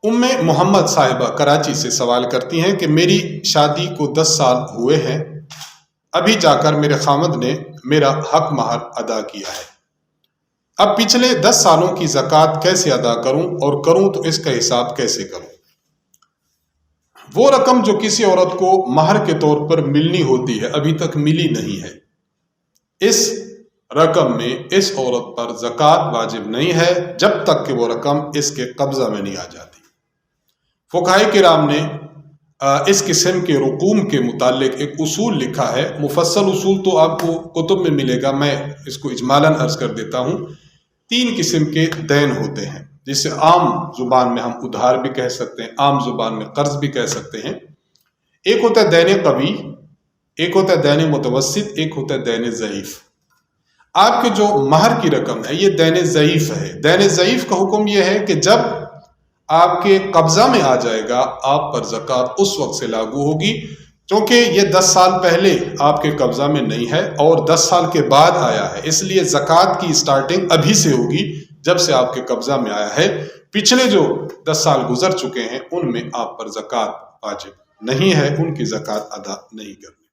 محمد صاحبہ کراچی سے سوال کرتی ہیں کہ میری شادی کو 10 سال ہوئے ہیں، ابھی جا کر میرے خامد نے میرا حق مہر ادا کیا ہے۔ اب پچھلے 10 سالوں کی زکوٰۃ کیسے ادا کروں، اور کروں تو اس کا حساب کیسے کروں؟ وہ رقم جو کسی عورت کو مہر کے طور پر ملنی ہوتی ہے ابھی تک ملی نہیں ہے، اس رقم میں اس عورت پر زکوٰۃ واجب نہیں ہے جب تک کہ وہ رقم اس کے قبضہ میں نہیں آ جاتی۔ فقہائے کرام نے اس قسم کے رقوم کے متعلق ایک اصول لکھا ہے، مفصل اصول تو آپ کو کتب میں ملے گا، میں اس کو اجمالاً عرض کر دیتا ہوں۔ 3 قسم کے دین ہوتے ہیں، جسے عام زبان میں ہم ادھار بھی کہہ سکتے ہیں، عام زبان میں قرض بھی کہہ سکتے ہیں۔ ایک ہوتا ہے دین قوی، ایک ہوتا ہے دین متوسط، ایک ہوتا ہے دین ضعیف۔ آپ کے جو مہر کی رقم ہے یہ دین ضعیف ہے۔ دین ضعیف کا حکم یہ ہے کہ جب آپ کے قبضہ میں آ جائے گا آپ پر زکوٰۃ اس وقت سے لاگو ہوگی، کیونکہ یہ 10 سال پہلے آپ کے قبضہ میں نہیں ہے اور 10 سال کے بعد آیا ہے، اس لیے زکوٰۃ کی سٹارٹنگ ابھی سے ہوگی جب سے آپ کے قبضہ میں آیا ہے۔ پچھلے جو 10 سال گزر چکے ہیں ان میں آپ پر زکوٰۃ واجب نہیں ہے، ان کی زکوٰۃ ادا نہیں کرنی۔